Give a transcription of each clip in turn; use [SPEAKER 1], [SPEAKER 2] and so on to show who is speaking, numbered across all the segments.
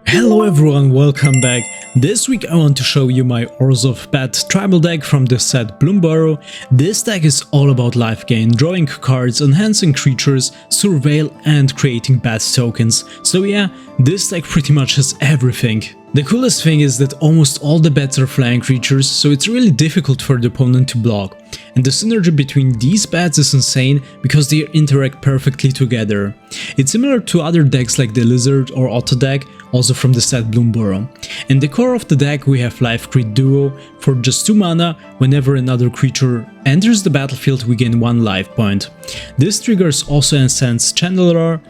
[SPEAKER 1] Hello everyone, welcome back. This week I want to show you my Orzhov Bat Tribal deck from the set Bloomburrow. This deck is all about life gain, drawing cards, enhancing creatures, surveil and creating bat tokens. So yeah, this deck pretty much has everything. The coolest thing is that almost all the bats are flying creatures, so it's really difficult for the opponent to block. And the synergy between these bats is insane because they interact perfectly together. It's similar to other decks like the Lizard or Auto deck, also from the set Bloomburrow. In the core of the deck we have Lifegain Duo. For just 2 mana, whenever another creature enters the battlefield we gain 1 life point. This triggers also Enhanced Channeler.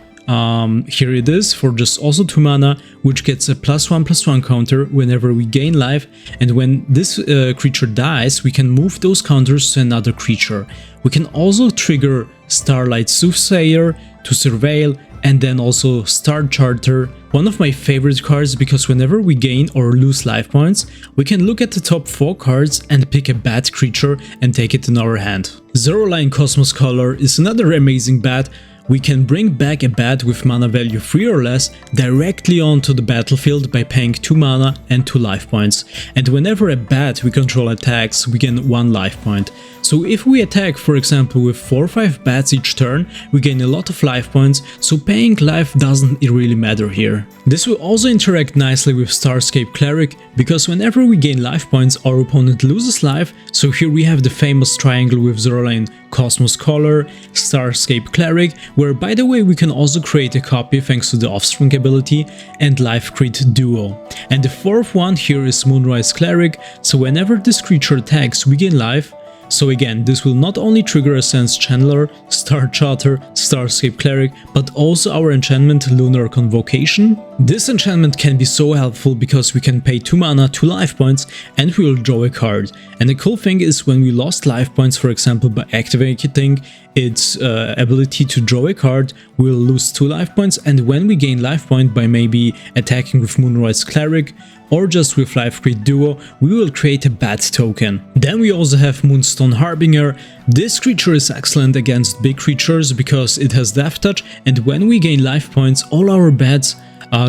[SPEAKER 1] Here it is for just also 2 mana, which gets a +1/+1 counter whenever we gain life, and when this creature dies we can move those counters to another creature. We can also trigger Starlight Soothsayer to surveil, and then also Star Charter, one of my favorite cards because whenever we gain or lose life points, we can look at the top 4 cards and pick a bat creature and take it in our hand. Zoraline Cosmos Color is another amazing bat. We can bring back a bat with mana value 3 or less directly onto the battlefield by paying 2 mana and 2 life points. And whenever a bat we control attacks, we gain 1 life point. So if we attack, for example, with 4 or 5 bats each turn, we gain a lot of life points, so paying life doesn't really matter here. This will also interact nicely with Starscape Cleric, because whenever we gain life points, our opponent loses life, so here we have the famous triangle with Zoraline Cosmos Color, Starscape Cleric, where by the way we can also create a copy thanks to the Offspring ability, and Lifegain Duo. And the 4th one here is Moonrise Cleric, so whenever this creature attacks we gain life. So again, this will not only trigger Enhanced Channeler, Star Charter, Starscape Cleric, but also our enchantment Lunar Convocation. This enchantment can be so helpful because we can pay 2 mana, 2 life points, and we will draw a card. And the cool thing is when we lost life points, for example by activating its ability to draw a card, we'll lose 2 life points, and when we gain life point by maybe attacking with Moonrise Cleric, or just with Lifegain Duo, we will create a bat token. Then we also have Moonstone Harbinger. This creature is excellent against big creatures because it has Death Touch, and when we gain life points, all our bats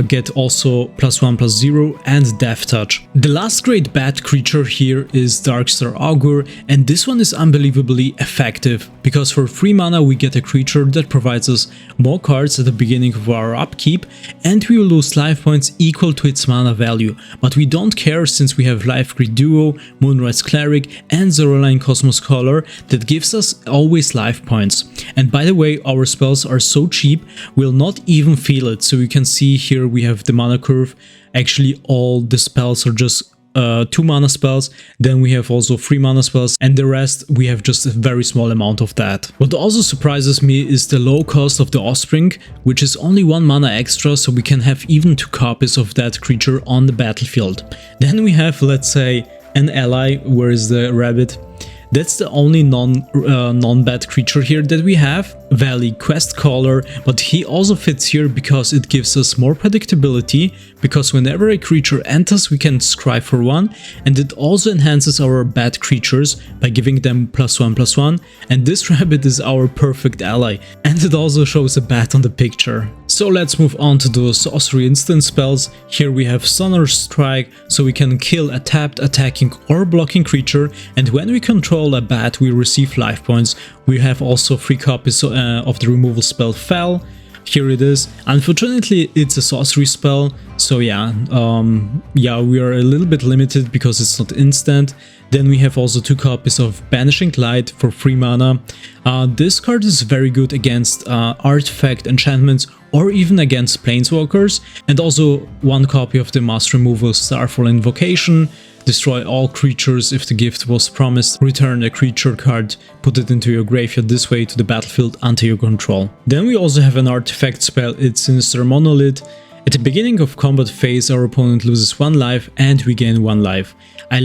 [SPEAKER 1] get also +1/+0 and Death Touch. The last great bat creature here is Darkstar Augur, and this one is unbelievably effective because for 3 mana we get a creature that provides us more cards at the beginning of our upkeep, and we will lose life points equal to its mana value. But we don't care since we have Lifegain Duo, Moonrise Cleric and Zoraline Cosmos Color that gives us always life points. And by the way, our spells are so cheap we'll not even feel it, so you can see here we have the mana curve. Actually all the spells are just 2 mana spells, then we have also 3 mana spells, and the rest we have just a very small amount of that. What also surprises me is the low cost of the Offspring, which is only 1 mana extra, so we can have even 2 copies of that creature on the battlefield. Then we have, let's say, an ally. Where is the rabbit? That's the only non-bat creature here that we have, Valley Quest Caller, but he also fits here because it gives us more predictability, because whenever a creature enters we can scry for 1, and it also enhances our bat creatures by giving them +1/+1, and this rabbit is our perfect ally, and it also shows a bat on the picture. So let's move on to the sorcery instant spells. Here we have Sonar Strike, so we can kill a tapped, attacking or blocking creature, and when we control a bat we receive life points. We have also 3 copies of the removal spell Fell. Here it is. Unfortunately it's a sorcery spell, so yeah, we are a little bit limited because it's not instant. Then we have also 2 copies of Banishing Light for 3 mana. This card is very good against artifact enchantments or even against planeswalkers, and also 1 copy of the Mass Removal Starfall Invocation. Destroy all creatures if the gift was promised, return a creature card, put it into your graveyard this way to the battlefield under your control. Then we also have an artifact spell, it's Sinister Monolith. At the beginning of combat phase our opponent loses 1 life and we gain 1 life.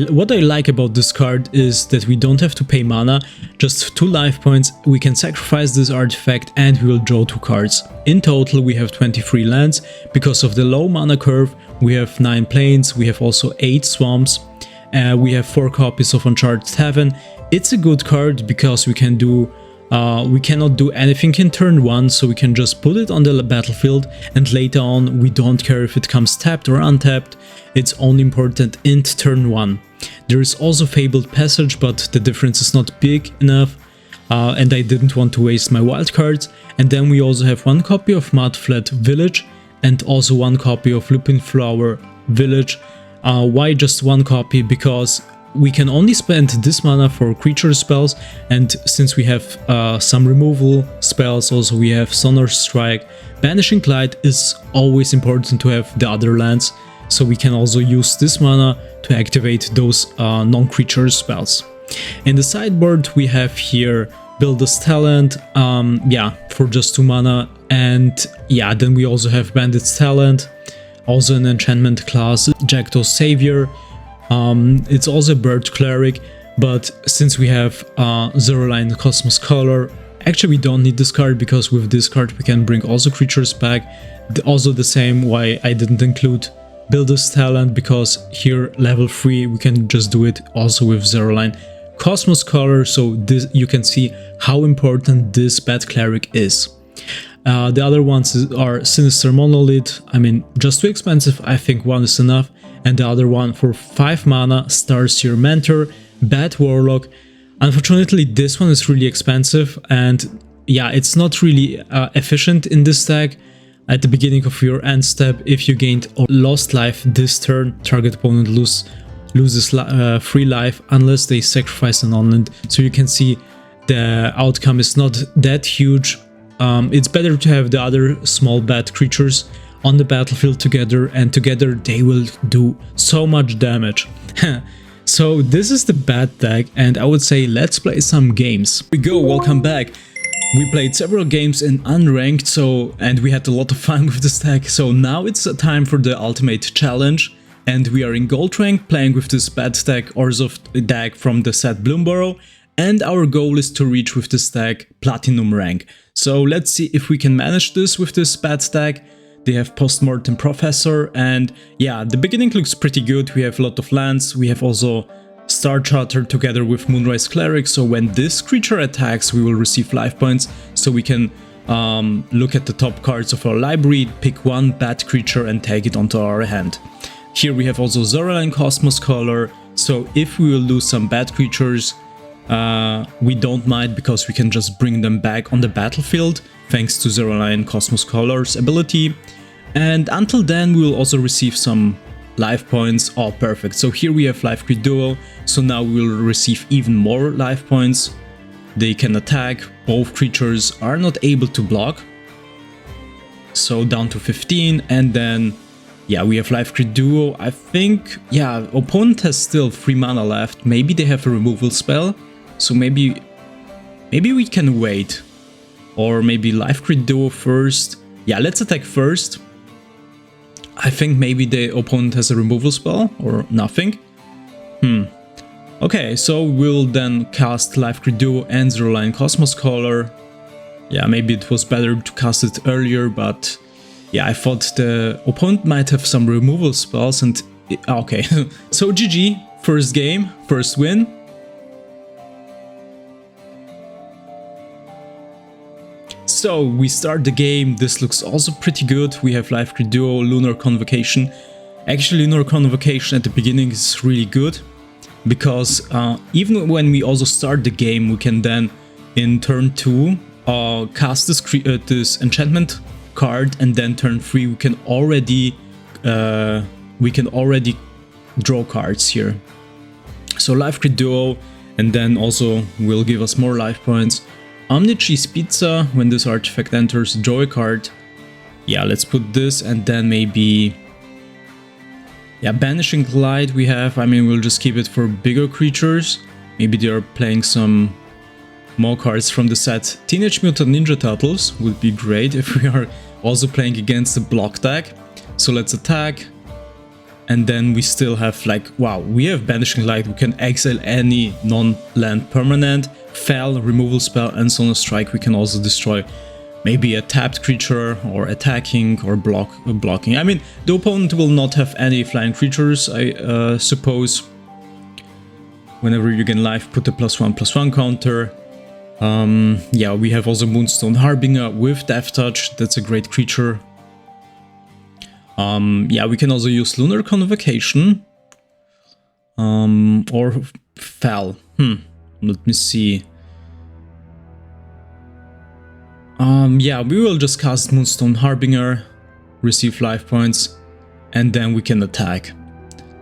[SPEAKER 1] What I like about this card is that we don't have to pay mana, just 2 life points, we can sacrifice this artifact and we will draw 2 cards. In total we have 23 lands. Because of the low mana curve we have 9 plains, we have also 8 swamps, we have 4 copies of Uncharted Heaven. It's a good card because we can do We cannot do anything in turn 1, so we can just put it on the battlefield, and later on we don't care if it comes tapped or untapped, it's only important in turn 1. There is also Fabled Passage, but the difference is not big enough, and I didn't want to waste my wildcards. And then we also have 1 copy of Mudflat Village and also 1 copy of Lupin Flower Village. Why just 1 copy? Because we can only spend this mana for creature spells, and since we have some removal spells, also we have Sonar Strike, Banishing Light is always important to have the other lands, so we can also use this mana to activate those non-creature spells. In the sideboard we have here Builder's Talent, for just 2 mana, and then we also have Bandit's Talent, also an enchantment class, Jackdaw's Savior. It's also a Bird Cleric, but since we have Zoraline Cosmos Color, actually we don't need this card, because with this card we can bring also creatures back. Also the same why I didn't include Builder's Talent, because here level 3 we can just do it also with Zoraline Cosmos Color, so this, you can see how important this Bat Cleric is. The other ones are Sinister Monolith, I mean just too expensive, I think 1 is enough. And the other one for 5 mana, Starseer Mentor, Bat Warlock. Unfortunately, this one is really expensive, and it's not really efficient in this deck. At the beginning of your end step, if you gained or lost life this turn, target opponent loses 3 life unless they sacrifice an on-land. So you can see the outcome is not that huge. It's better to have the other small bat creatures on the battlefield together, and together they will do so much damage. So this is the Bat deck, and I would say let's play some games. Here we go, welcome back. We played several games in unranked, and we had a lot of fun with this deck. So now it's time for the ultimate challenge, and we are in gold rank playing with this Bat deck, Orzhov deck from the set Bloomburrow, and our goal is to reach with this deck platinum rank. So let's see if we can manage this with this Bat deck. They have Postmortem Professor, and the beginning looks pretty good. We have a lot of lands. We have also Star Charter together with Moonrise Cleric, so when this creature attacks we will receive life points, so we can look at the top cards of our library, pick 1 bat creature and take it onto our hand. Here we have also Zoraline Cosmos Color, so if we will lose some bad creatures, we don't mind, because we can just bring them back on the battlefield thanks to Zoraline Cosmos Color's ability. And until then we will also receive some life points. Oh, perfect. So here we have Life Grid Duo, so now we will receive even more life points. They can attack, both creatures are not able to block, so down to 15. And then we have Life Grid Duo. I think opponent has still 3 mana left. Maybe they have a removal spell, so maybe we can wait, or maybe Life Grid Duo first. Let's attack first. I think maybe the opponent has a removal spell or nothing. Okay, so we'll then cast Life Grid Duo and Zoraline Cosmos Color. Maybe it was better to cast it earlier, but I thought the opponent might have some removal spells, and okay. So GG, first game, first win. So we start the game. This looks also pretty good. We have Life Grid Duo, Lunar Convocation. Actually, Lunar Convocation at the beginning is really good, because even when we also start the game, we can then in turn 2 cast this enchantment card, and then turn 3 we can already draw cards here. So Life Grid Duo, and then also will give us more life points. Omni-Cheese Pizza, when this artifact enters, draw a card. Let's put this, and then maybe Banishing Light we have. I mean, we'll just keep it for bigger creatures. Maybe they are playing some more cards from the set. Teenage Mutant Ninja Turtles would be great if we are also playing against the block deck. So let's attack. And then we still have we have Banishing Light. We can exile any non-land permanent, Fell, removal spell, and Sonar Strike. We can also destroy maybe a tapped creature, or attacking, or blocking. I mean, the opponent will not have any flying creatures, I suppose. Whenever you gain life, put a +1/+1 counter. Yeah, we have also Moonstone Harbinger with Death Touch. That's a great creature. Yeah, we can also use Lunar Convocation. Or Fel. Let me see. Yeah, we will just cast Moonstone Harbinger, receive life points, and then we can attack.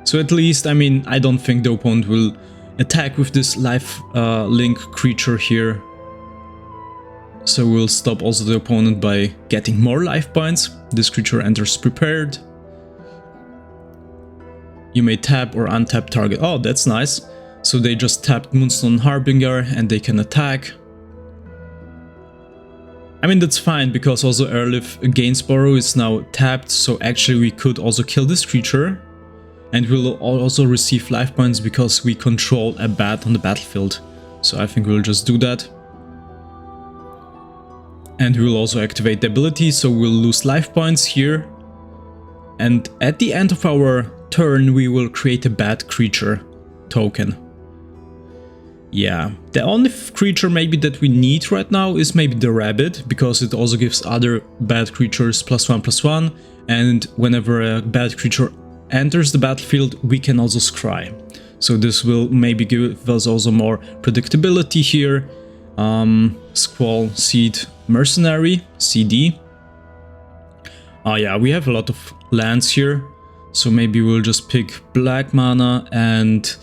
[SPEAKER 1] So at least, I mean, I don't think the opponent will attack with this life link creature here. So we'll stop also the opponent by getting more life points. This creature enters prepared. You may tap or untap target. Oh, that's nice. So they just tapped Moonstone Harbinger and they can attack. I mean, that's fine because also Gainsborough is now tapped, so actually we could also kill this creature. And we'll also receive life points because we control a bat on the battlefield. So I think we'll just do that. And we'll also activate the ability, so we'll lose life points here. And at the end of our turn, we will create a bat creature token. Yeah, the only creature maybe that we need right now is maybe the rabbit, because it also gives other bad creatures +1/+1, and whenever a bad creature enters the battlefield, we can also scry. So this will maybe give us also more predictability here. Squall, Seed, Mercenary, CD. Yeah, we have a lot of lands here, so maybe we'll just pick black mana and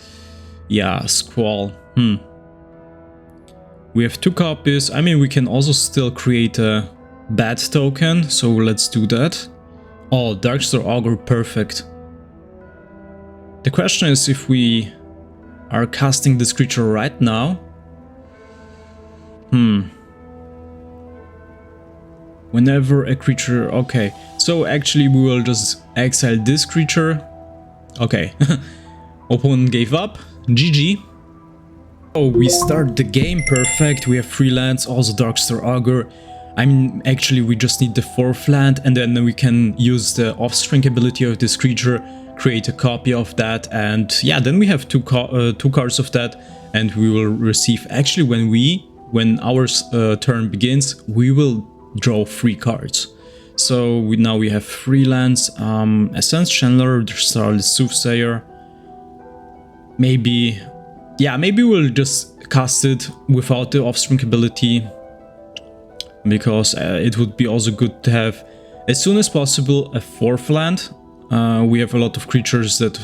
[SPEAKER 1] yeah, Squall. We have 2 copies. I mean, we can also still create a bat token, so let's do that. Oh, Darkstar Augur, perfect. The question is if we are casting this creature right now. Whenever a creature... Okay, so actually we will just exile this creature. Okay, opponent gave up. GG. Oh, we start the game, perfect. We have 3 lands, also Darkstar Augur. I mean, actually we just need the 4th land, and then we can use the offspring ability of this creature, create a copy of that, and yeah, then we have two cards of that, and we will receive... Actually, when our turn begins, we will draw 3 cards. So now we have 3 lands, Essence Channeler, Starless Soothsayer. Maybe... Yeah, maybe we'll just cast it without the offspring ability, because it would be also good to have, as soon as possible, a 4th land. We have a lot of creatures that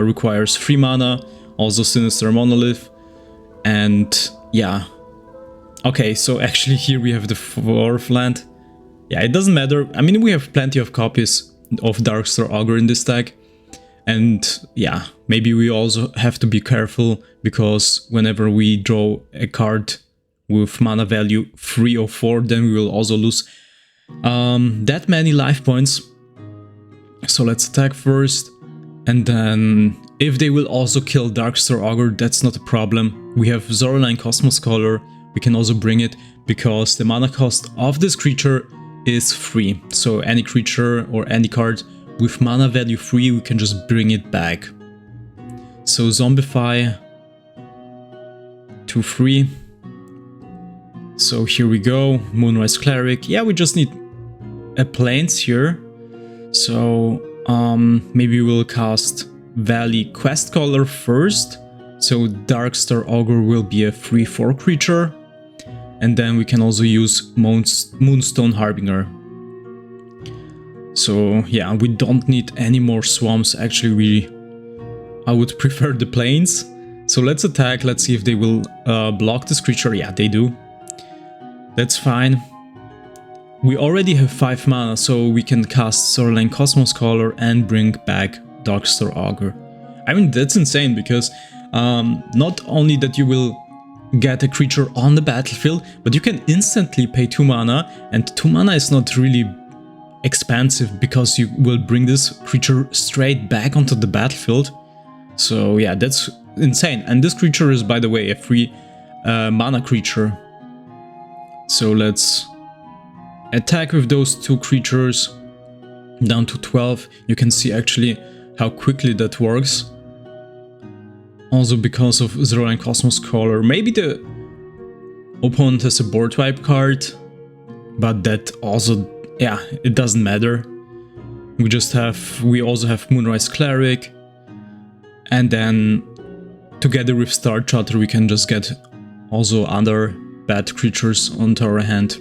[SPEAKER 1] requires 3 mana, also Sinister Monolith, and yeah. Okay, so actually here we have the 4th land. Yeah, it doesn't matter. I mean, we have plenty of copies of Darkstar Augur in this deck. And yeah, maybe we also have to be careful, because whenever we draw a card with mana value 3 or 4, then we will also lose that many life points. So let's attack first, and then if they will also kill Darkstar Augur, that's not a problem. We have Zoraline Cosmos Color, we can also bring it, because the mana cost of this creature is 3. So any creature or any card with mana value 3, we can just bring it back. So Zombify, 2/3. So here we go, Moonrise Cleric. Yeah, we just need a Plains here. So maybe we'll cast Valley Quest Caller first. So Darkstar Augur will be a 3/4 creature. And then we can also use Moonstone Harbinger. So yeah, we don't need any more swamps. Actually, I would prefer the plains. So let's attack, let's see if they will block this creature. Yeah, they do. That's fine. We already have 5 mana, so we can cast Zoraline Cosmos Caller and bring back Darkstar Augur. I mean, that's insane, because not only that you will get a creature on the battlefield, but you can instantly pay 2 mana, and 2 mana is not really expensive, because you will bring this creature straight back onto the battlefield. So yeah, that's insane. And this creature is, by the way, a 3 mana creature. So let's attack with those 2 creatures down to 12. You can see actually how quickly that works. Also because of Zoraline Cosmos Caller. Maybe the Opponent has a board wipe card, but that also, yeah, it doesn't matter. We also have Moonrise Cleric, and then together with Star Charter we can just get also other bad creatures onto our hand.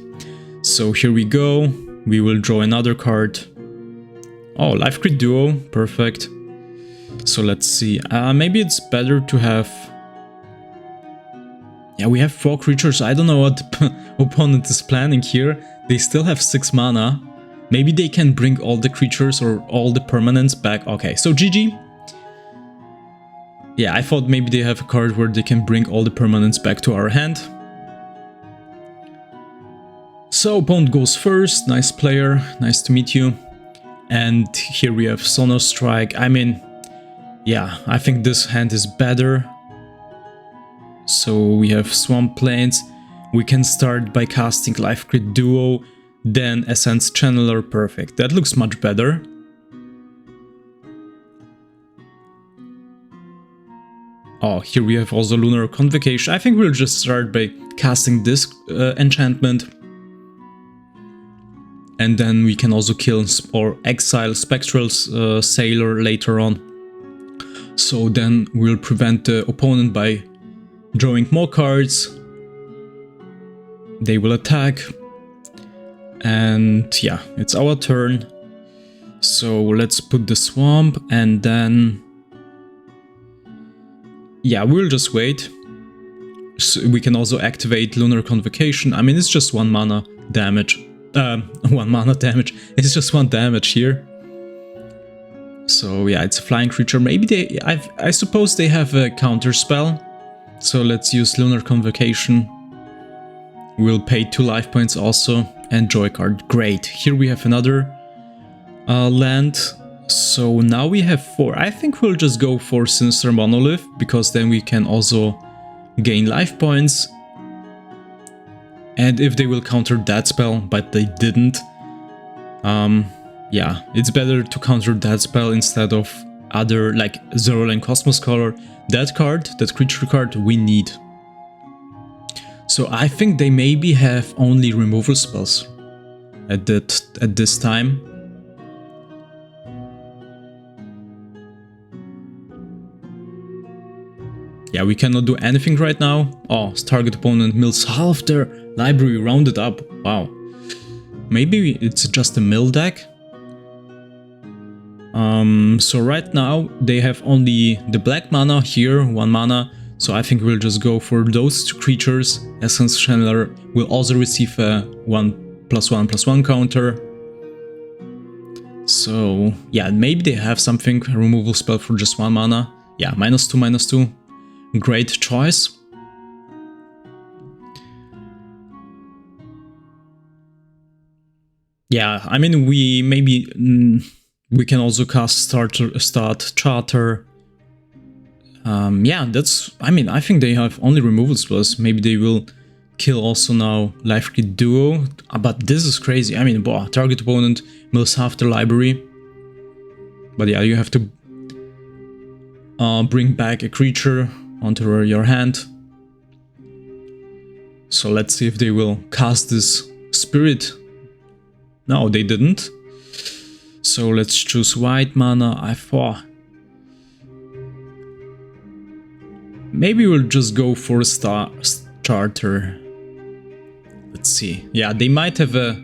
[SPEAKER 1] So here we go, we will draw another card. Oh, Life Crit Duo, perfect. So let's see, maybe it's better to have... Yeah, we have 4 creatures, I don't know what the opponent is planning here. They still have 6 mana. Maybe they can bring all the creatures or all the permanents back. Okay, so GG. Yeah, I thought maybe they have a card where they can bring all the permanents back to our hand. So opponent goes first, nice player, nice to meet you. And here we have Sonos Strike. I mean, yeah, I think this hand is better. So we have Swamp Plains. We can start by casting Life Crit Duo, then Essence Channeler, perfect. That looks much better. Oh, here we have also Lunar Convocation. I think we'll just start by casting this enchantment. And then we can also kill or exile Spectral Sailor later on. So then we'll prevent the opponent by drawing more cards. They will attack. And yeah, it's our turn. So let's put the swamp and then... Yeah, we'll just wait. So we can also activate Lunar Convocation. I mean, it's just 1 mana damage. 1 mana damage. It's just 1 damage here. So yeah, it's a flying creature. Maybe they... I suppose they have a counter spell. So let's use Lunar Convocation. We'll pay 2 life points also. And draw a card. Great. Here we have another land. So now we have 4. I think we'll just go for Sinister Monolith, because then we can also gain life points. And if they will counter that spell, but they didn't, yeah, it's better to counter that spell instead of other, like Zoraline Cosmos Color. That card, that creature card, we need. So I think they maybe have only removal spells at this time. Yeah, we cannot do anything right now. Oh, target opponent mills half their library rounded up. Wow. Maybe it's just a mill deck. So right now they have only the black mana here, 1 mana. So I think we'll just go for those 2 creatures. Essence Channeler will also receive a 1/1/1 counter. So yeah, maybe they have something, a removal spell for just 1 mana. Yeah, -2/-2. Great choice. Yeah, I mean, we can also cast Start Charter. Yeah, that's... I mean, I think they have only removal spells. Maybe they will kill also now Life Crit Duo. But this is crazy. I mean, boah, target opponent mills half the library. But yeah, you have to bring back a creature onto your hand. So let's see if they will cast this Spirit. No, they didn't. So let's choose white mana. I thought maybe we'll just go for a Star Charter. Let's see. Yeah, they might have a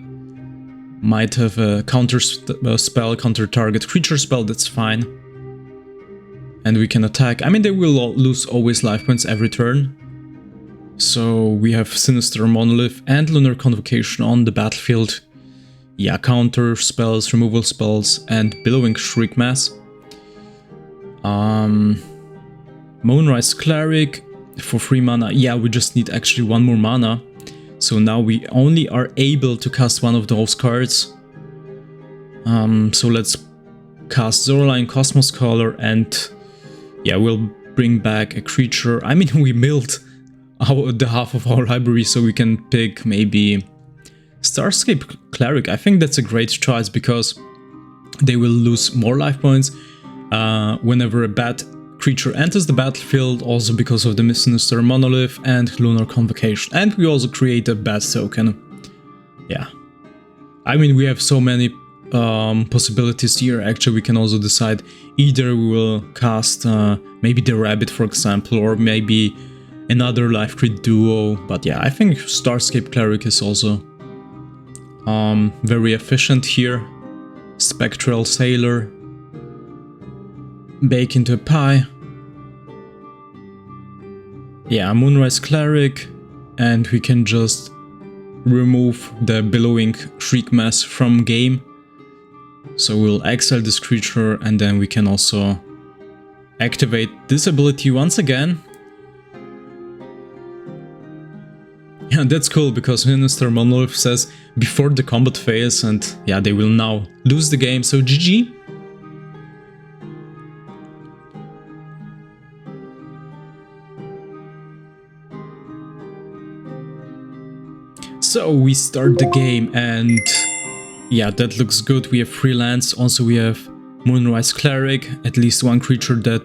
[SPEAKER 1] counter spell, counter target creature spell. That's fine. And we can attack. I mean, they will lose always life points every turn. So we have Sinister Monolith and Lunar Convocation on the battlefield. Yeah, counter spells, removal spells, and Billowing Shriek Mass. Moonrise Cleric for 3 mana. Yeah, we just need actually 1 more mana. So now we only are able to cast 1 of those cards. So let's cast Zoraline Cosmos Color, and yeah, we'll bring back a creature. I mean, we milled the half of our library, so we can pick maybe Starscape Cleric. I think that's a great choice because they will lose more life points whenever a bad creature enters the battlefield, also because of the Sinister Monolith and Lunar Convocation. And we also create a bat token. Yeah. I mean, we have so many possibilities here. Actually, we can also decide either we will cast maybe the Rabbit, for example, or maybe another life crit duo. But yeah, I think Starscape Cleric is also very efficient here. Spectral Sailor. Bake into a pie. Yeah, Moonrise Cleric. And we can just remove the Billowing Shriek Mass from game. So we'll exile this creature and then we can also activate this ability once again. Yeah, that's cool because Sinister Monolith says before the combat phase, and yeah, they will now lose the game, so GG. So we start the game and yeah, that looks good. We have 3 lands, also we have Moonrise Cleric, at least one creature that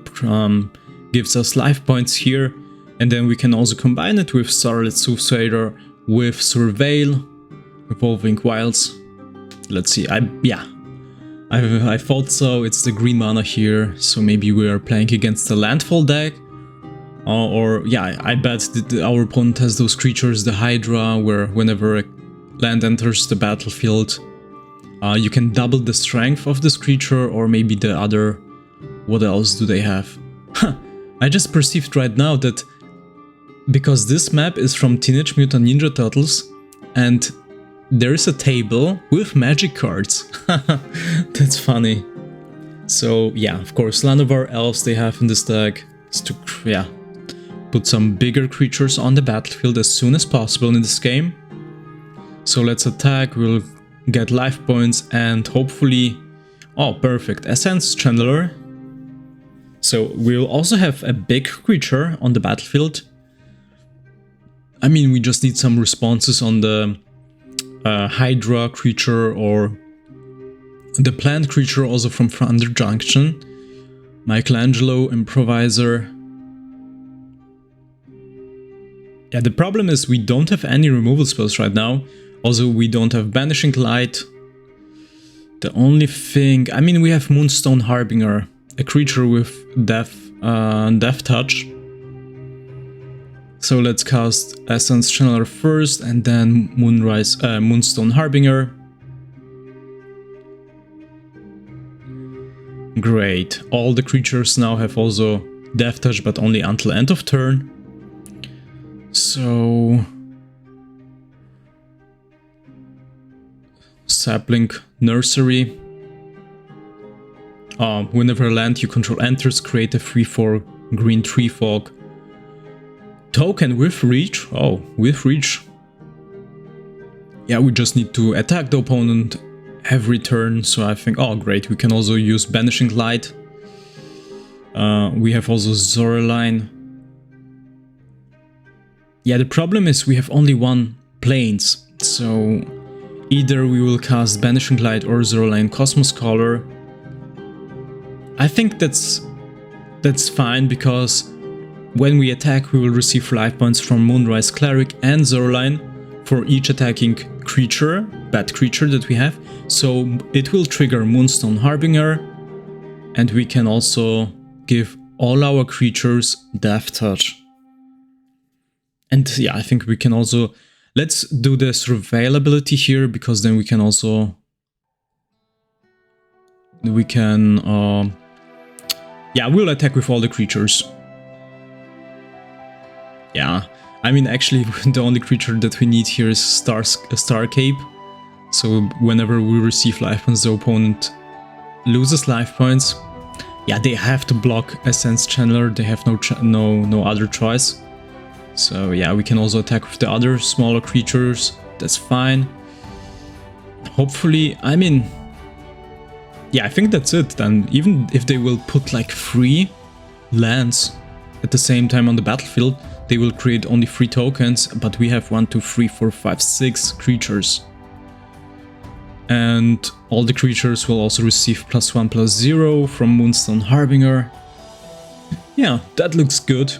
[SPEAKER 1] gives us life points here. And then we can also combine it with Starlit Soothsayer, with Surveil, Evolving Wilds. Let's see, I thought so, it's the green mana here, so maybe we are playing against the landfall deck. Or yeah, I bet that our opponent has those creatures, the Hydra, where whenever a land enters the battlefield, you can double the strength of this creature, or maybe the other... What else do they have? I just perceived right now that because this map is from Teenage Mutant Ninja Turtles, and there is a table with magic cards. That's funny. So yeah, of course, Land of Our Elves they have in this deck is to, yeah, put some bigger creatures on the battlefield as soon as possible in this game. So let's attack, we'll get life points and hopefully... Oh, perfect, Essence Channeler. So we'll also have a big creature on the battlefield. I mean, we just need some responses on the Hydra creature or the plant creature also from Thunder Junction. Michelangelo, Improviser. Yeah, the problem is we don't have any removal spells right now. Also, we don't have Banishing Light. The only thing... I mean, we have Moonstone Harbinger, a creature with Death Touch. So let's cast Essence Channeler first and then Moonstone Harbinger. Great. All the creatures now have also Death Touch, but only until end of turn. So... Sapling Nursery. Whenever a land you control enters, create a 3/4 green tree fog token with reach. Oh, with reach. Yeah, we just need to attack the opponent every turn, so I think... Oh, great, we can also use Banishing Light. We have also Zoraline. Yeah, the problem is we have only 1 Plains, so either we will cast Banishing Light or Zoraline Cosmos Caller. I think that's fine, because when we attack we will receive life points from Moonrise Cleric and Zoraline for each attacking creature, bat creature that we have. So it will trigger Moonstone Harbinger, and we can also give all our creatures Death Touch. And yeah, I think we can also... Let's do the Surveil ability here, because then we can also... yeah, we'll attack with all the creatures. Yeah, I mean, actually, the only creature that we need here is Starcape. So whenever we receive life points, the opponent loses life points. Yeah, they have to block Essence Channeler. They have no other choice. So yeah, we can also attack with the other smaller creatures. That's fine. Hopefully, I mean... Yeah, I think that's it then. Even if they will put like 3 lands at the same time on the battlefield, they will create only 3 tokens, but we have 1, 2, 3, 4, 5, 6 creatures. And all the creatures will also receive +1/+0 from Moonstone Harbinger. Yeah, that looks good.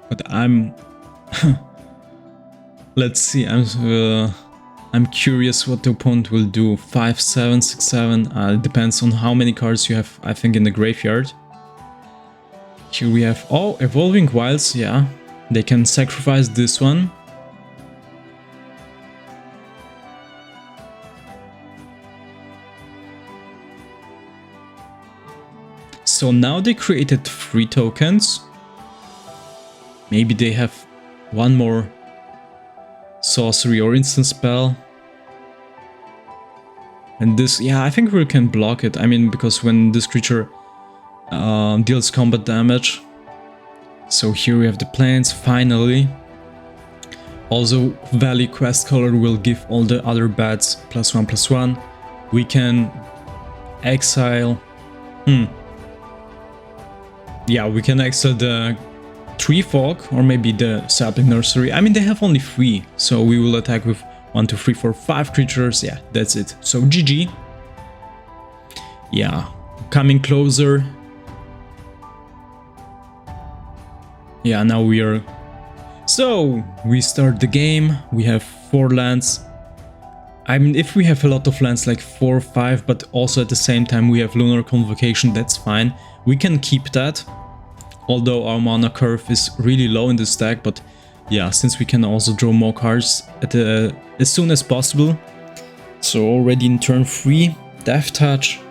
[SPEAKER 1] But I'm... Let's see, I'm curious what the opponent will do. 5-7, 6-7, it depends on how many cards you have, I think, in the graveyard. Here we have, oh, Evolving Wilds, yeah. They can sacrifice this one. So now they created 3 tokens. Maybe they have one more sorcery or instant spell. And this, yeah, I think we can block it. I mean, because when this creature deals combat damage. So here we have the planes, finally. Also, Valley Quest Color will give all the other bats +1/+1. We can exile... Yeah, we can exile the Tree Fog or maybe the Sapling Nursery. I mean, they have only 3, so we will attack with 1, 2, 3, 4, 5 creatures. Yeah, that's it. So GG. Yeah, coming closer. Yeah, now we are... So, we start the game. We have 4 lands. I mean, if we have a lot of lands, like 4 or 5, but also at the same time we have Lunar Convocation, that's fine. We can keep that. Although our mana curve is really low in this deck, but yeah, since we can also draw more cards at as soon as possible. So already in turn 3, Death Touch.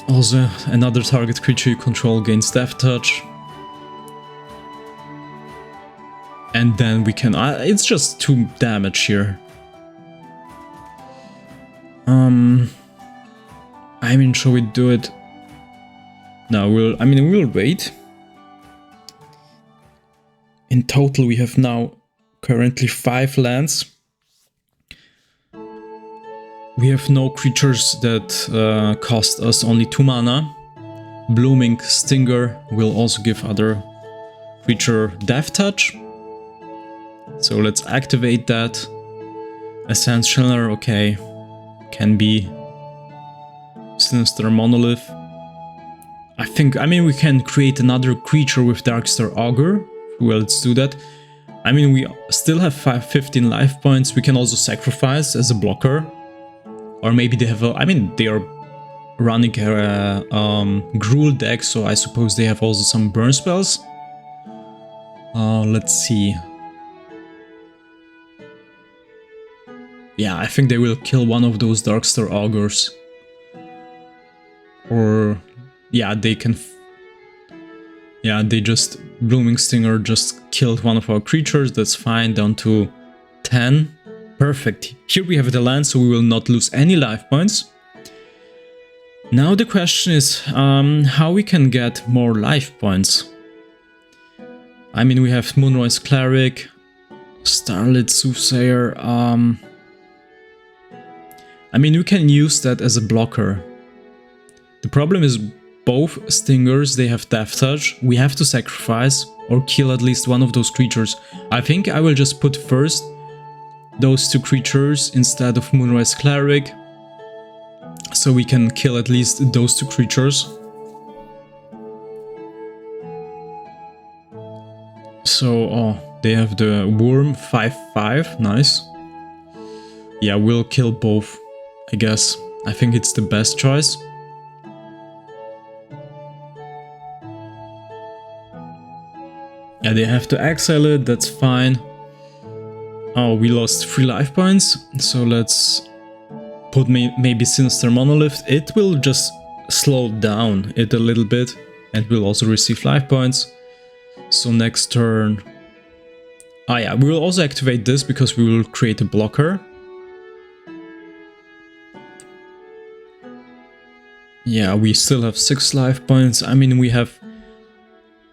[SPEAKER 1] Also another target creature you control gains Death Touch. And then we can... it's just 2 damage here. I mean, shall we do it? No, we'll wait. In total, we have now currently 5 lands. We have no creatures that cost us only 2 mana. Blooming Stinger will also give other creature Death Touch. So let's activate that. Essentialer, okay. Can be Sinister Monolith. I mean, we can create another creature with Darkstar Augur. Well, let's do that. I mean, we still have 15 life points. We can also sacrifice as a blocker. Or maybe they have I mean, they are running a Gruul deck, so I suppose they have also some burn spells. Let's see. Yeah, I think they will kill one of those Darkstar Augurs. Or... yeah, they can... yeah, they just... Blooming Stinger just killed one of our creatures, that's fine, down to 10. Perfect. Here we have the land, so we will not lose any life points. Now the question is how we can get more life points. I mean, we have Moonrise Cleric, Starlit Soothsayer. I mean, we can use that as a blocker. The problem is both Stingers, they have Death Touch. We have to sacrifice or kill at least one of those creatures. I think I will just put first those 2 creatures instead of Moonrise Cleric, so we can kill at least those 2 creatures. So, oh, they have the Worm 5/5, nice. Yeah, we'll kill both, I guess. I think it's the best choice. Yeah, they have to exile it, that's fine. Oh, we lost 3 life points, so let's put maybe Sinister Monolith. It will just slow down it a little bit and will also receive life points. So next turn... ah yeah, we will also activate this because we will create a blocker. Yeah, we still have 6 life points. I mean, we have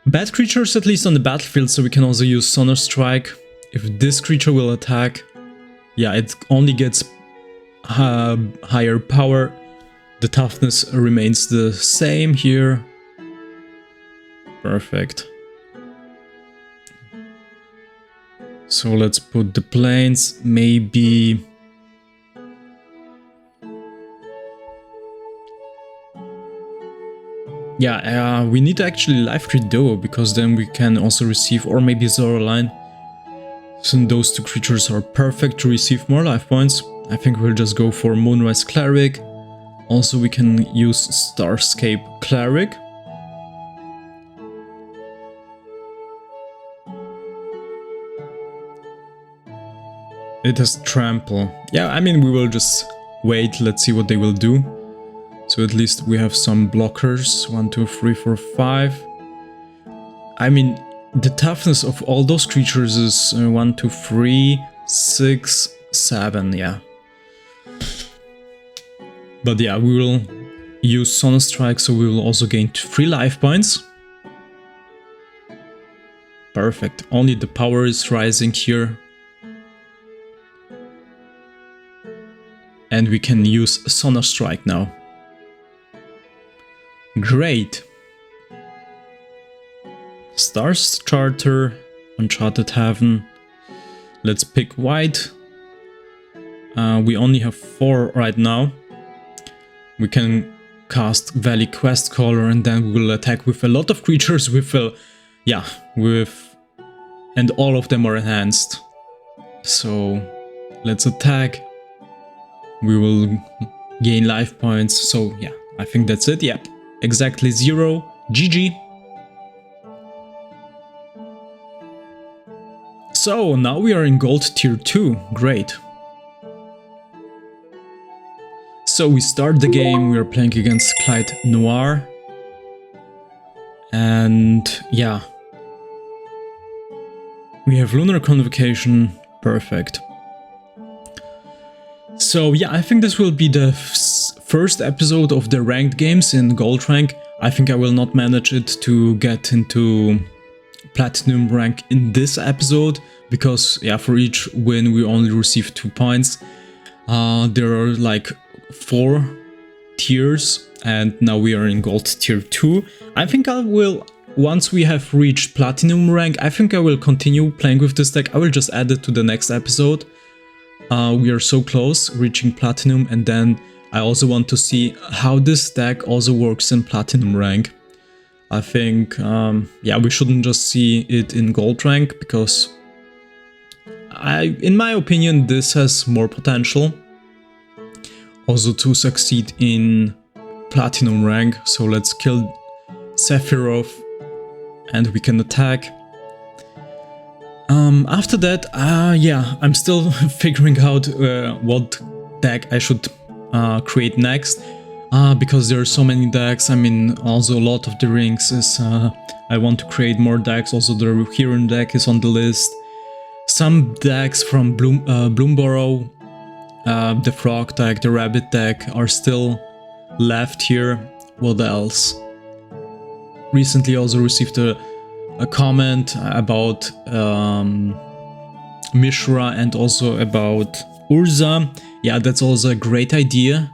[SPEAKER 1] bad creatures at least on the battlefield, so we can also use Sonar Strike. If this creature will attack, yeah, it only gets higher power. The toughness remains the same here. Perfect. So let's put the planes, maybe... Yeah, we need actually Lifegain Duo, because then we can also receive, or maybe Zoraline. So those two creatures are perfect to receive more life points. I think we'll just go for Moonrise Cleric. Also we can use Starscape Cleric. It has Trample. Yeah, I mean, we will just wait, let's see what they will do. So at least we have some blockers. 1, 2, 3, 4, 5. I mean, the toughness of all those creatures is 1, 2, 3, 6, 7, yeah. But yeah, we will use Sunstrike, so we will also gain 3 life points. Perfect. Only the power is rising here. And we can use Sunstrike now. Great. Stars Charter, Uncharted Heaven. Let's pick white. We only have 4 right now. We can cast Valley Quest Caller, and then we will attack with a lot of creatures with and all of them are enhanced. So let's attack. We will gain life points. So yeah, I think that's it. Yeah, exactly 0. GG. So now we are in gold tier 2. Great. So we start the game, we are playing against Clyde Noir. And yeah. We have Lunar Convocation, perfect. So yeah, I think this will be the first episode of the ranked games in gold rank. I think I will not manage it to get into platinum rank in this episode, because yeah, for each win we only receive 2 points. There are like 4 tiers, and now we are in gold tier 2. I think I will, once we have reached platinum rank, I think I will continue playing with this deck. I will just add it to the next episode. We are so close reaching platinum, and then I also want to see how this deck also works in platinum rank. I think yeah, we shouldn't just see it in gold rank, because in my opinion this has more potential also to succeed in platinum rank. So let's kill Sephiroth and we can attack. After that, yeah, I'm still figuring out what deck I should create next, because there are so many decks. I mean, also a lot of the rings is, I want to create more decks. Also the Huron deck is on the list. Some decks from Bloomburrow, the frog deck, the rabbit deck are still left here. What else? Recently also received a comment about Mishra and also about Urza. Yeah, that's also a great idea.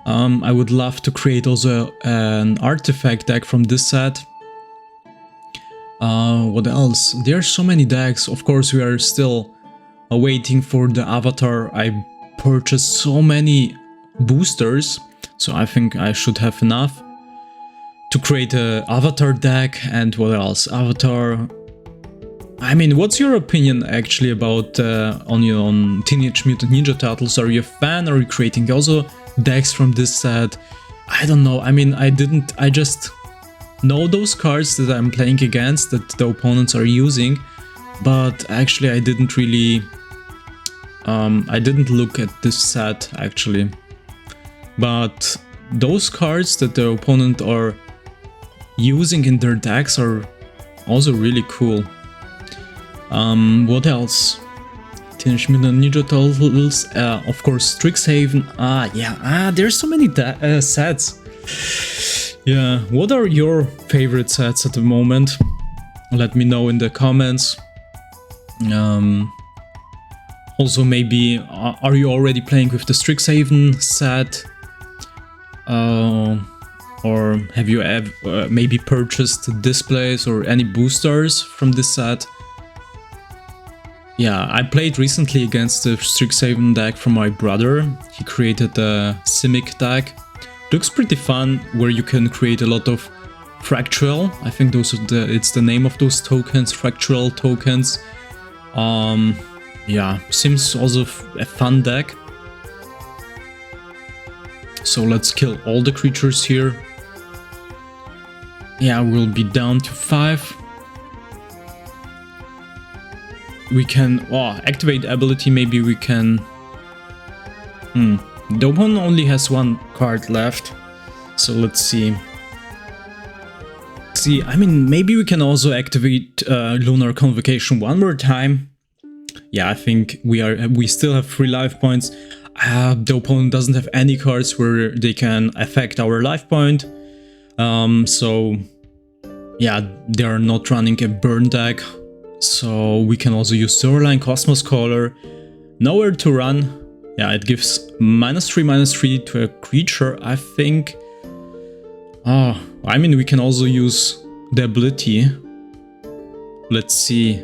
[SPEAKER 1] I would love to create also an artifact deck from this set. What else? There are so many decks. Of course, we are still waiting for the avatar. I purchased so many boosters, so I think I should have enough to create a avatar deck. And what else? Avatar. I mean, what's your opinion actually about on Teenage Mutant Ninja Turtles? Are you a fan? Are you creating also decks from this set? I don't know. I mean, I just know those cards that I'm playing against, that the opponents are using, but actually I didn't really I didn't look at this set actually. But those cards that the opponent are using in their decks are also really cool. What else? Teenage Mutant Ninja Turtles, of course, Strixhaven. Yeah, there's so many sets. Yeah, what are your favorite sets at the moment? Let me know in the comments. Also, maybe, are you already playing with the Strixhaven set? Or have you maybe purchased displays or any boosters from this set? Yeah, I played recently against the Strixhaven deck from my brother. He created a Simic deck Looks pretty fun, where you can create a lot of fractal. I think those are it's the name of those tokens, fractal tokens. Yeah, seems also a fun deck. So let's kill all the creatures here. Yeah, we'll be down to 5. We can activate ability, maybe we can... The opponent only has 1 card left, so let's see. I mean, maybe we can also activate Lunar Convocation one more time. Yeah, I think we still have 3 life points. The opponent doesn't have any cards where they can affect our life point. So yeah, they are not running a burn deck. So we can also use Zoraline, Cosmos Caller. Nowhere to run. Yeah, it gives -3/-3 to a creature, I think. I mean, we can also use the ability. Let's see.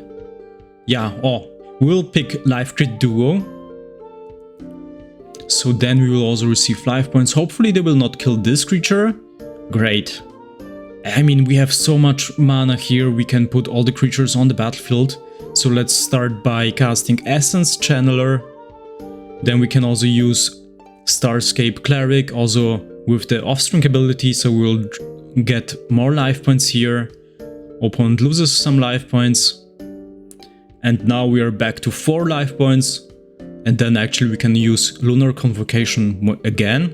[SPEAKER 1] Yeah, we'll pick Life Grid Duo. So then we will also receive life points. Hopefully they will not kill this creature. Great. I mean, we have so much mana here, we can put all the creatures on the battlefield. So let's start by casting Essence Channeler. Then we can also use Starscape Cleric, also with the Offspring ability, so we'll get more life points here. Opponent loses some life points. And now we are back to 4 life points. And then actually we can use Lunar Convocation again.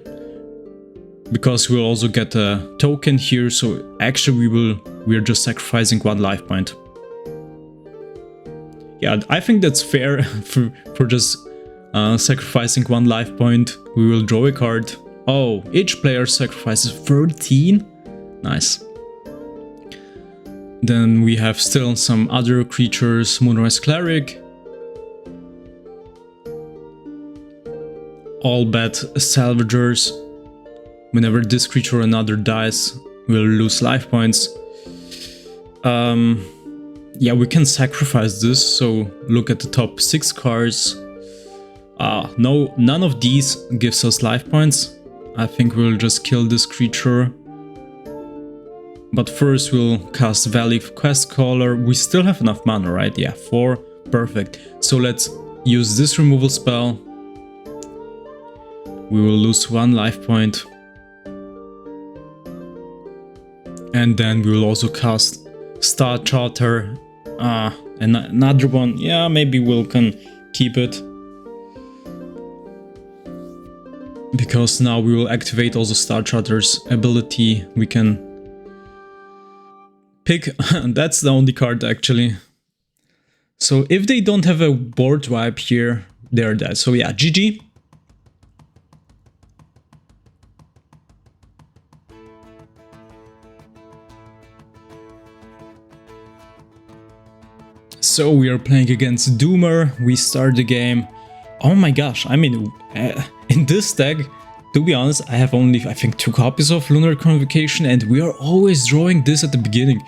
[SPEAKER 1] Because we'll also get a token here, so actually we're just sacrificing 1 life point. Yeah, I think that's fair for just sacrificing 1 life point. We will draw a card. Oh, each player sacrifices 13? Nice. Then we have still some other creatures, Moonrise Cleric. All Bat Salvagers. Whenever this creature or another dies, we'll lose life points. Yeah, we can sacrifice this, so look at the top 6 cards. No, none of these gives us life points. I think we'll just kill this creature. But first we'll cast Valley Quest Caller. We still have enough mana, right? Yeah, 4. Perfect. So let's use this removal spell. We will lose 1 life point. And then we will also cast Star Charter. And another one. Yeah, maybe we can keep it. Because now we will activate also Star Charter's ability. We can pick... That's the only card actually. So if they don't have a board wipe here, they're dead. So yeah, GG. So we are playing against Doomer. We start the game. Oh my gosh, I mean, in this deck, to be honest, I have only, I think, 2 copies of Lunar Convocation, and we are always drawing this at the beginning.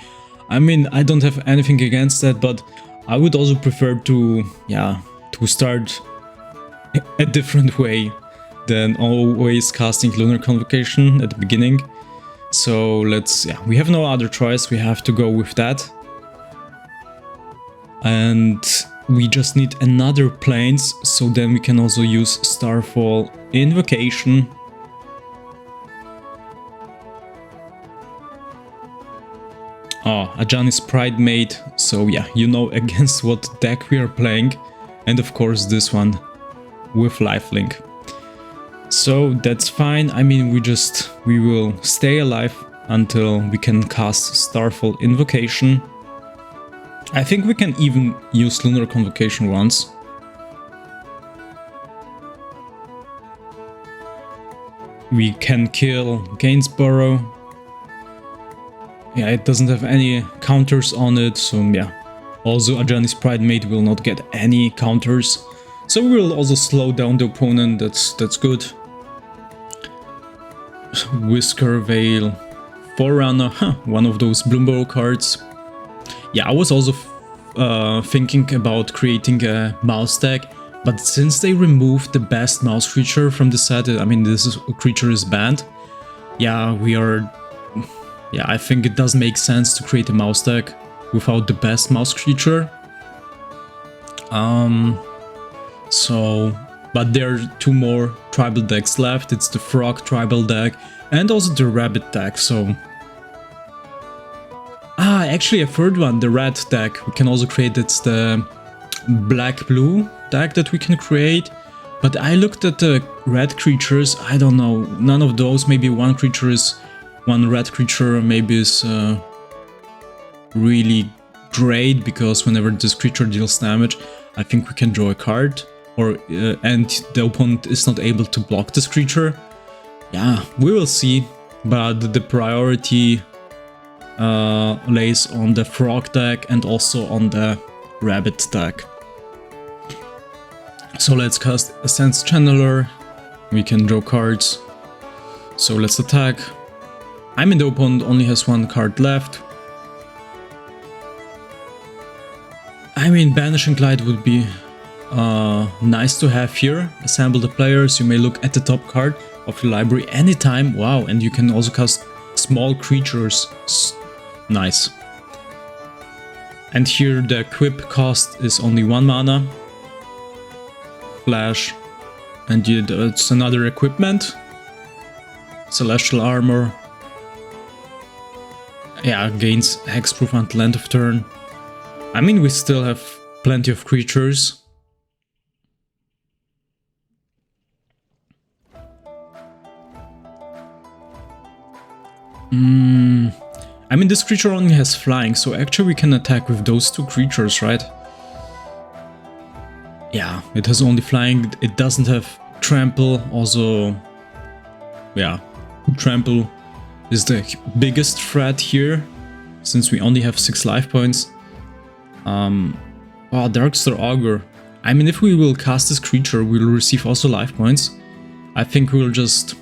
[SPEAKER 1] I mean, I don't have anything against that, but I would also prefer to, yeah, to start a different way than always casting Lunar Convocation at the beginning. So let's, yeah, we have no other choice, we have to go with that. And we just need another planes, so then we can also use Starfall Invocation. Ajani's Pridemate, so yeah, you know against what deck we are playing. And of course this one with lifelink. So that's fine, I mean we will stay alive until we can cast Starfall Invocation. I think we can even use Lunar Convocation once. We can kill Gainsborough. Yeah, it doesn't have any counters on it, so yeah. Also, Ajani's Pridemate will not get any counters. So we will also slow down the opponent, that's good. Whisker Veil, Forerunner, one of those Bloomburrow cards. Yeah, I was also thinking about creating a mouse deck, but since they removed the best mouse creature from the set, I mean this creature is banned, yeah, I think it does make sense to create a mouse deck without the best mouse creature. But there are two more tribal decks left. It's the frog tribal deck and also the rabbit deck, so... actually a third one, the red deck, we can also create. It's the black-blue deck that we can create. But I looked at the red creatures, I don't know, none of those. Maybe one red creature maybe is really great, because whenever this creature deals damage, I think we can draw a card, or and the opponent is not able to block this creature. Yeah, we will see, but the priority lays on the frog deck and also on the rabbit deck. So let's cast Essence Channeler. We can draw cards. So let's attack. I mean, the opponent only has one card left. I mean, Banishing Light would be nice to have here. Assemble the players. You may look at the top card of your library anytime. Wow, and you can also cast small creatures. Nice. And here the equip cost is only 1 mana. Flash. And it's another equipment. Celestial Armor. Yeah, gains hexproof until end of turn. I mean, we still have plenty of creatures. I mean, this creature only has flying, so actually we can attack with those two creatures, right? Yeah, it has only flying, it doesn't have trample, also... Yeah, trample is the biggest threat here, since we only have 6 life points. Oh, Darkstar Augur. I mean, if we will cast this creature, we will receive also life points. I think we will just...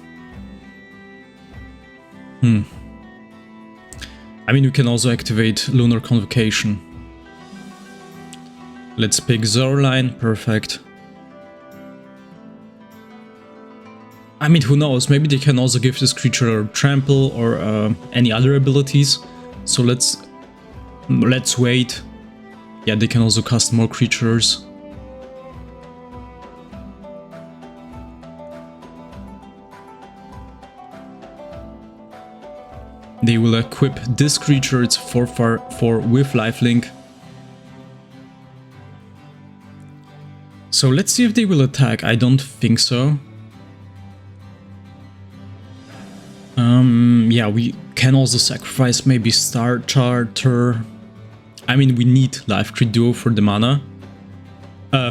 [SPEAKER 1] I mean, we can also activate Lunar Convocation. Let's pick Zoraline, perfect. I mean, who knows, maybe they can also give this creature trample or any other abilities. So let's wait. Yeah, they can also cast more creatures. They will equip this creature, it's 4/4 with lifelink. So let's see if they will attack. I don't think so. Yeah, we can also sacrifice maybe Star Charter. I mean, we need Life Crit Duo for the mana.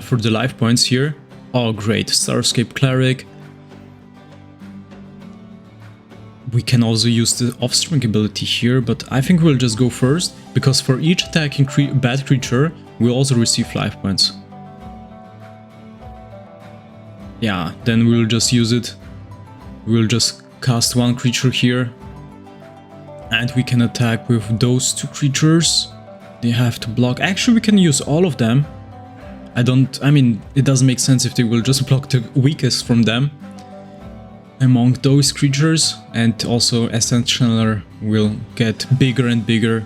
[SPEAKER 1] For the life points here. Oh, great. Starscape Cleric. We can also use the Offspring ability here, but I think we'll just go first, because for each attacking bad creature, we also receive life points. Yeah, then we'll just use it. We'll just cast one creature here. And we can attack with those two creatures. They have to block. Actually, we can use all of them. I mean, it doesn't make sense if they will just block the weakest from them. Among those creatures, and also Essence Channeler will get bigger and bigger.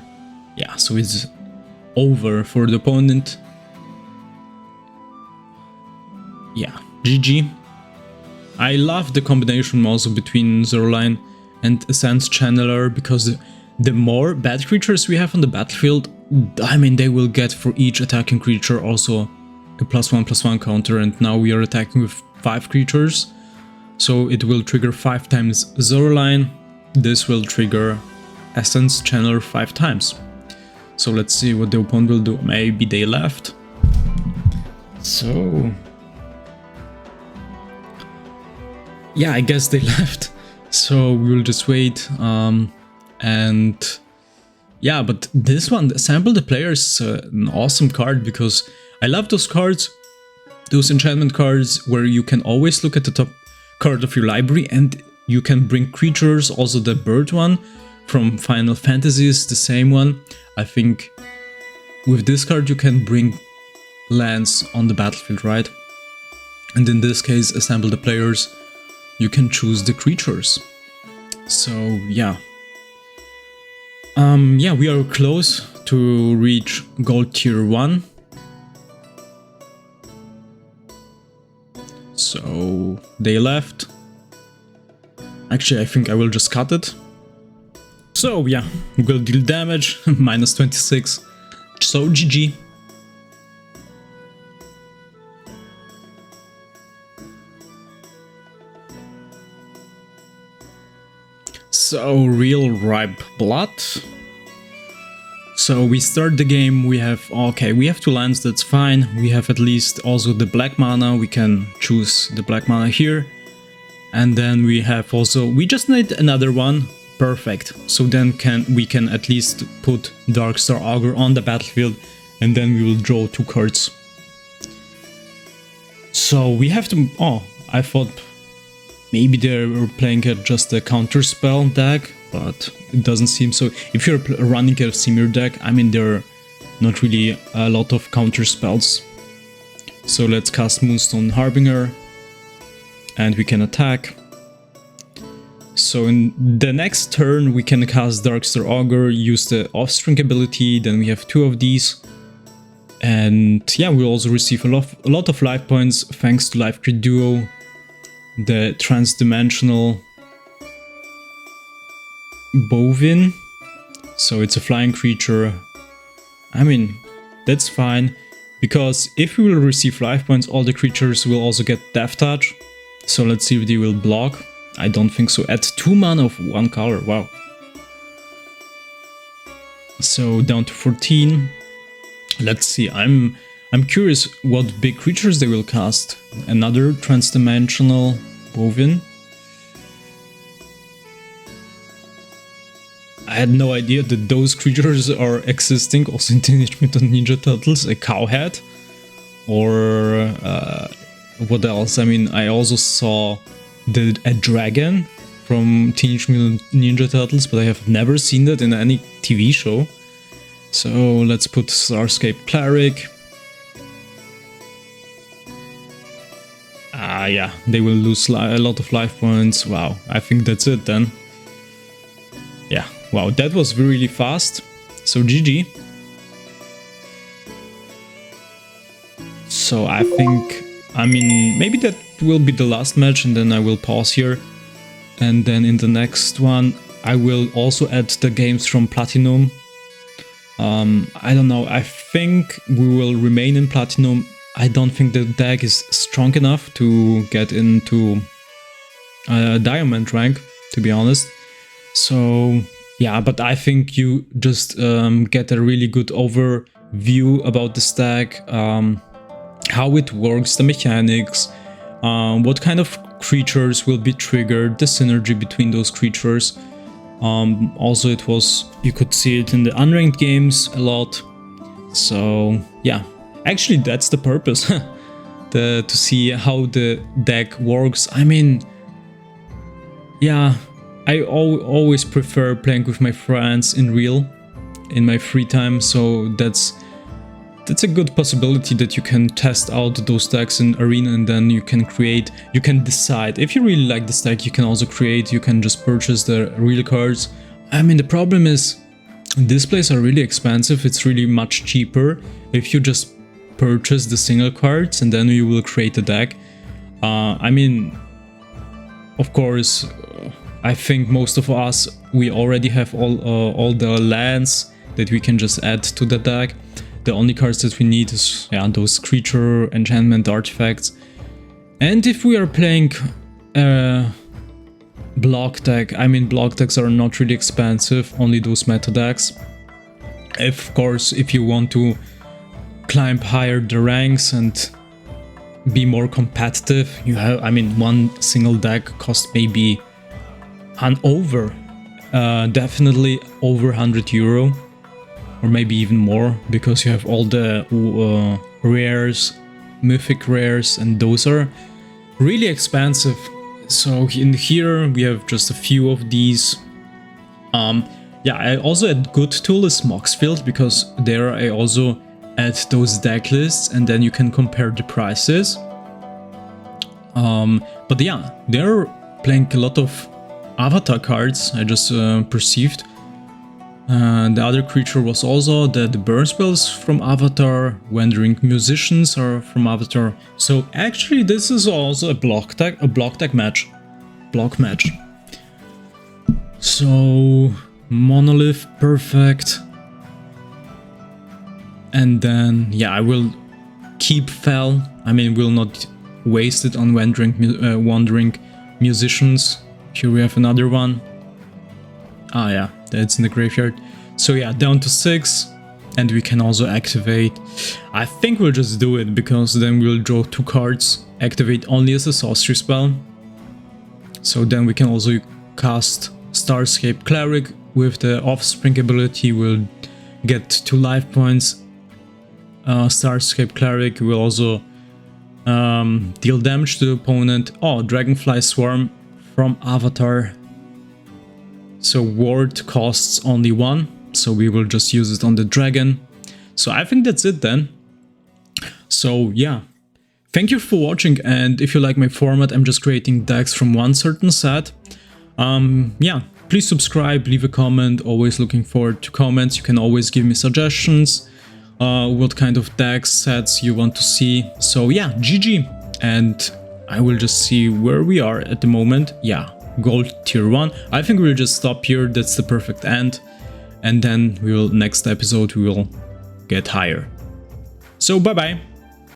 [SPEAKER 1] Yeah, so it's over for the opponent. Yeah, GG. I love the combination also between Zoraline and Essence Channeler, because the more bad creatures we have on the battlefield, I mean, they will get for each attacking creature also a +1/+1 counter, and now we are attacking with 5 creatures. So it will trigger 5 times Zoraline. This will trigger Essence Channeler 5 times. So let's see what the opponent will do. Maybe they left. So... yeah, I guess they left. So we will just wait. And... yeah, but this one, Assemble the Players, is an awesome card, because I love those cards. Those enchantment cards where you can always look at the top card of your library and you can bring creatures. Also the bird one from Final Fantasy is the same one. I think with this card you can bring lands on the battlefield, right? And in this case, Assemble the Players, you can choose the creatures. So yeah. Yeah, we are close to reach gold tier 1. So they left. Actually, I think I will just cut it. So yeah, we'll deal damage, minus 26. So GG. So real ripe blood. So we start the game, we have, okay, we have 2 lands, that's fine. We have at least also the black mana, we can choose the black mana here. And then we have also, we just need another one, perfect. So then we can at least put Darkstar Augur on the battlefield and then we will draw 2 cards. So we have to, oh, I thought maybe they were playing just a counter spell deck, but it doesn't seem so. If you're running a Simir deck, I mean, there are not really a lot of counter spells. So let's cast Moonstone Harbinger and we can attack. So in the next turn we can cast Darkstar Augur, use the Offstring ability, then we have 2 of these. And yeah, we also receive a lot of life points thanks to Lifegain Duo, the transdimensional Bovine. So it's a flying creature. I mean, that's fine, because if we will receive life points, all the creatures will also get Death Touch. So let's see if they will block. I don't think so. Add 2 mana of 1 color, wow. So down to 14. Let's see, I'm curious what big creatures they will cast. Another transdimensional Bovine. I had no idea that those creatures are existing also in Teenage Mutant Ninja Turtles. A cowhead, or what else? I mean, I also saw a dragon from Teenage Mutant Ninja Turtles, but I have never seen that in any TV show. So let's put Starscape Cleric. Yeah, they will lose a lot of life points. Wow, I think that's it then. Yeah, wow, that was really fast. So GG. So I think, I mean, maybe that will be the last match and then I will pause here. And then in the next one, I will also add the games from Platinum. I don't know, I think we will remain in Platinum. I don't think the deck is strong enough to get into Diamond rank, to be honest. So yeah, but I think you just get a really good overview about this deck, how it works, the mechanics, what kind of creatures will be triggered, the synergy between those creatures. Also, it was, you could see it in the unranked games a lot. So yeah, actually that's the purpose, to see how the deck works. I mean, yeah, I always prefer playing with my friends in my free time, so that's a good possibility that you can test out those decks in Arena and then you can create, you can decide. If you really like this deck, you can also create, you can just purchase the real cards. I mean, the problem is displays are really expensive. It's really much cheaper if you just purchase the single cards and then you will create a deck. I mean, of course, I think most of us, we already have all the lands that we can just add to the deck. The only cards that we need is, yeah, those creature enchantment artifacts. And if we are playing block deck, I mean, block decks are not really expensive, only those meta decks. Of course, if you want to climb higher the ranks and be more competitive, you have, I mean, one single deck costs maybe definitely over 100 euro. Or maybe even more, because you have all the rares, mythic rares, and those are really expensive. So in here we have just a few of these. Yeah, I also add good tool is Moxfield, because there I also add those deck lists and then you can compare the prices. But yeah, they're playing a lot of avatar cards, I just perceived. The other creature was also the burn spells from Avatar, Wandering Musicians are from Avatar. So actually this is also a block deck match. Block match. So Monolith, perfect. And then yeah, I will keep Fel. I mean, will not waste it on Wandering Musicians. Here we have another one. Ah yeah, that's in the graveyard. So yeah, down to 6, and we can also activate. I think we'll just do it, because then we'll draw 2 cards, activate only as a sorcery spell. So then we can also cast Starscape Cleric with the Offspring ability. We'll get 2 life points. Starscape Cleric will also deal damage to the opponent. Oh, Dragonfly Swarm from Avatar. So ward costs only 1, so we will just use it on the dragon. So I think that's it then. So yeah, thank you for watching, and if you like my format, I'm just creating decks from one certain set. Yeah, please subscribe, leave a comment, always looking forward to comments. You can always give me suggestions, what kind of decks, sets you want to see. So yeah, GG, and I will just see where we are at the moment. Yeah. Gold tier 1. I think we'll just stop here, that's the perfect end, and then we will, next episode we will get higher. So bye bye.